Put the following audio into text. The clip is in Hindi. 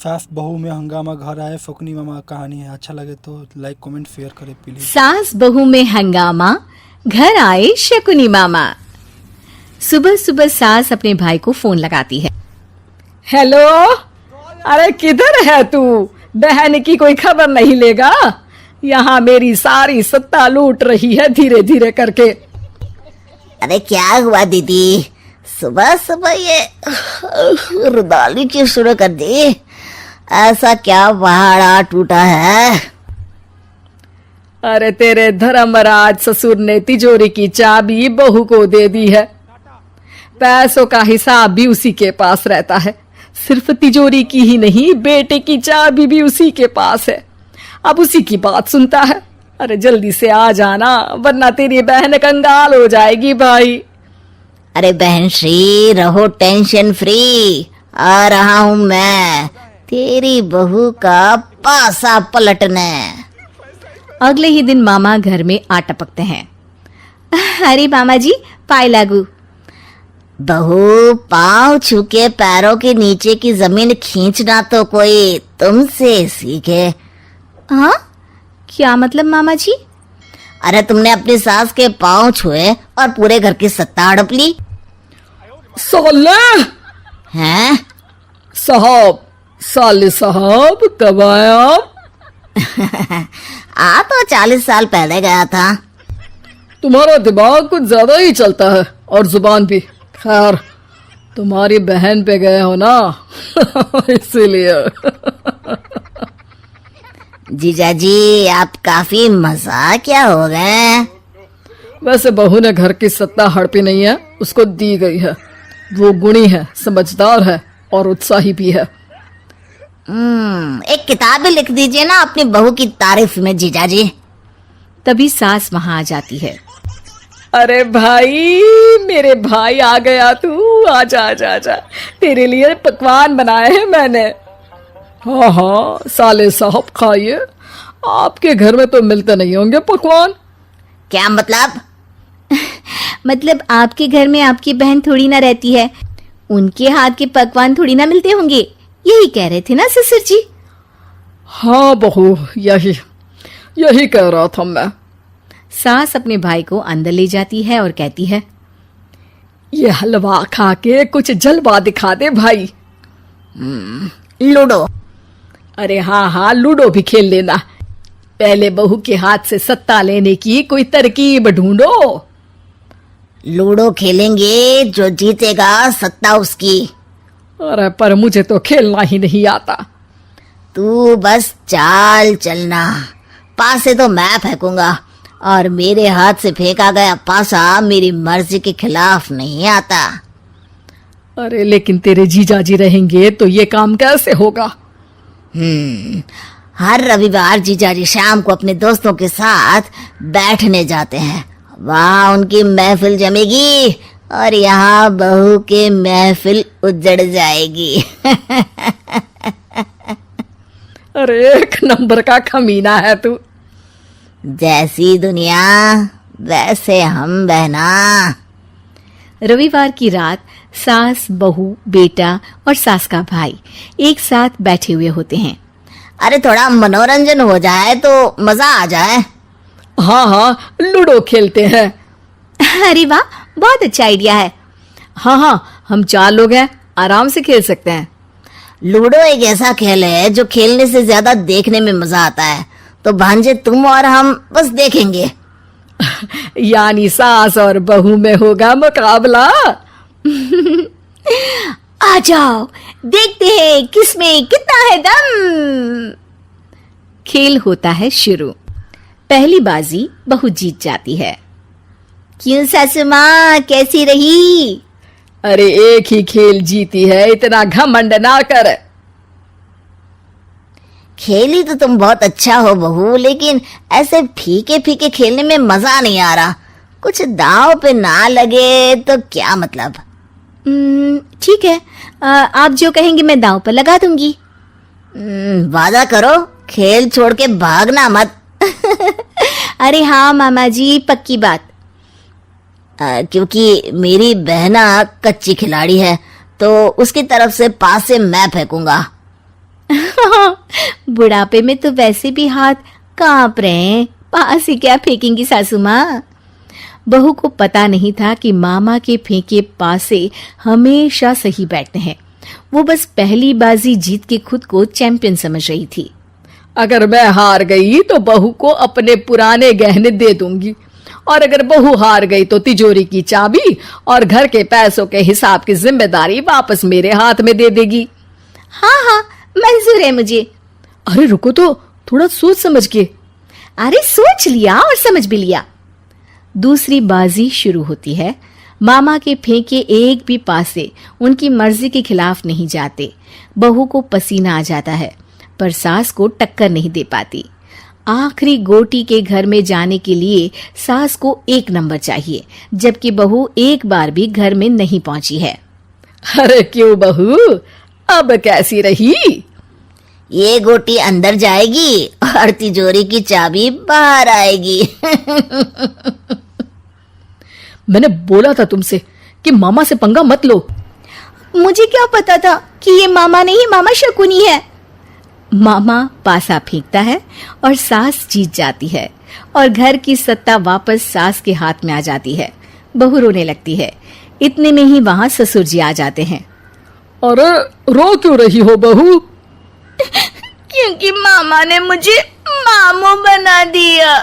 सास बहू में हंगामा घर आए फुकनी मामा कहानी है। अच्छा लगे तो लाइक कमेंट शेयर करें प्लीज। सास बहू में हंगामा घर आए शकुनी मामा। सुबह सुबह सास अपने भाई को फोन लगाती है। हेलो, अरे किधर है तू? बहन की कोई खबर नहीं लेगा? यहाँ मेरी सारी सत्ता लूट रही है धीरे धीरे करके। अरे क्या हुआ दीदी, सुबह सुबह ये रुदाली क्यों शुरू कर दी? ऐसा क्या पहाड़ा टूटा है? अरे तेरे धर्मराज ससुर ने तिजोरी की चाबी बहू को दे दी है। पैसों का हिसाब भी उसी के पास रहता है। सिर्फ तिजोरी की ही नहीं, बेटे की चाबी भी उसी के पास है। अब उसी की बात सुनता है। अरे जल्दी से आ जाना, वरना तेरी बहन कंगाल हो जाएगी भाई। अरे बहन श्री, रहो टेंशन फ्री, आ रहा हूँ मैं तेरी बहू का पासा पलटने। अगले ही दिन मामा घर में आ टपकते हैं। अरे मामा जी, पाए लागू। बहू, पाँव छू के पैरों के नीचे की जमीन खींचना तो कोई तुमसे सीखे। हाँ, क्या मतलब मामा जी? अरे तुमने अपनी सास के पाँव छुए और पूरे घर की सत्ता हड़प ली। साले हैं? साहब, साले साहब कब आया आप? आ तो 40 साल पहले गया था। तुम्हारा दिमाग कुछ ज्यादा ही चलता है और जुबान भी। खैर, तुम्हारी बहन पे गए हो ना इसीलिए। जीजाजी, आप काफी मजाकिया हो गए। वैसे बहू ने घर की सत्ता हड़पी नहीं है, उसको दी गई है। वो गुणी है, समझदार है और उत्साही भी है। एक किताब भी लिख दीजिए ना अपनी बहू की तारीफ में जीजाजी। तभी सास वहां आ जाती है। अरे भाई, मेरे भाई आ गया तू। आजा आजा आजा, तेरे लिए पकवान बनाए हैं मैंने। हाँ हाँ साले साहब, खाइए। आपके घर में तो मिलते नहीं होंगे पकवान। क्या मतलब? मतलब आपके घर में आपकी बहन थोड़ी ना रहती है, उनके हाथ के पकवान थोड़ी ना मिलते होंगे, यही कह रहे थे ना ससुर जी? हाँ बहू, यही कह रहा था मैं। सास अपने भाई को अंदर ले जाती है और कहती है, ये हलवा खा के कुछ जलवा दिखा दे भाई। लूडो? अरे हाँ हाँ, लूडो भी खेल लेना। पहले बहू के हाथ से सत्ता लेने की कोई तरकीब ढूंढो। लूडो खेलेंगे, जो जीतेगा सत्ता उसकी। अरे पर मुझे तो खेलना ही नहीं आता। तू बस चाल चलना, पासे तो मैं फेंकूंगा और मेरे हाथ से फेंका गया पासा मेरी मर्जी के खिलाफ नहीं आता। अरे लेकिन तेरे जीजाजी रहेंगे तो ये काम कैसे होगा? हर रविवार जीजाजी शाम को अपने दोस्तों के साथ बैठने जाते हैं। वहाँ उनकी महफिल जमेगी और यहाँ बहू के महफिल उजड़ जाएगी। अरे एक नंबर का कमीना है तू। जैसी दुनिया वैसे हम बहना। रविवार की रात सास, बहू, बेटा और सास का भाई एक साथ बैठे हुए होते हैं। अरे थोड़ा मनोरंजन हो जाए तो मजा आ जाए। हाँ हाँ, लूडो खेलते हैं। अरे वाह, बहुत अच्छा आइडिया है। हाँ हाँ, हम 4 लोग हैं, आराम से खेल सकते हैं। लूडो एक ऐसा खेल है जो खेलने से ज्यादा देखने में मजा आता है। तो भांजे तुम और हम बस देखेंगे। यानी सास और बहू में होगा मुकाबला। आ जाओ, देखते हैं किसमें कितना है दम। खेल होता है शुरू। पहली बाजी बहू जीत जाती है। क्यों सासू माँ, कैसी रही? अरे एक ही खेल जीती है, इतना घमंड ना कर। खेली तो तुम बहुत अच्छा हो बहू, लेकिन ऐसे फीके फीके खेलने में मजा नहीं आ रहा। कुछ दांव पे ना लगे तो क्या मतलब? ठीक है, आप जो कहेंगे मैं दांव पर लगा दूंगी। वादा करो, खेल छोड़ के भागना मत। अरे हाँ मामा जी, पक्की बात। क्योंकि मेरी बहना कच्ची खिलाड़ी है, तो उसकी तरफ से पास से मैं फेंकूंगा। बुढ़ापे में तो वैसे भी हाथ कांप रहे हैं, पास ही क्या फेंकेंगी सासू माँ। बहू को पता नहीं था कि मामा के फेंके पासे हमेशा सही बैठते हैं। वो बस पहली बाजी जीत के खुद को चैंपियन समझ रही थी। अगर मैं हार गई तो बहू को अपने पुराने गहने दे दूंगी, और अगर बहू हार गई तो तिजोरी की चाबी और घर के पैसों के हिसाब की जिम्मेदारी वापस मेरे हाथ में दे देगी। हाँ हाँ, मंजूर है मुझे। अरे रुको तो, थोड़ा सोच समझ के। अरे सोच लिया और समझ भी लिया। दूसरी बाजी शुरू होती है। मामा के फेंके एक भी पासे उनकी मर्जी के खिलाफ नहीं जाते। बहू को पसीना आ जाता है, पर सास को टक्कर नहीं दे पाती। आखिरी गोटी के घर में जाने के लिए सास को 1 नंबर चाहिए, जबकि बहू एक बार भी घर में नहीं पहुंची है। अरे क्यों बहू, अब कैसी रही? ये गोटी अंदर जाएगी और तिजोरी की चाबी बाहर आएगी। मैंने बोला था तुमसे कि मामा से पंगा मत लो। मुझे क्या पता था कि ये मामा नहीं, मामा शकुनी है। मामा पासा फेंकता है और सास जीत जाती है और घर की सत्ता वापस सास के हाथ में आ जाती है। बहू रोने लगती है। इतने में ही वहां ससुर जी आ जाते हैं। अरे रो क्यों रही हो बहू? क्योंकि मामा ने मुझे मामू बना दिया।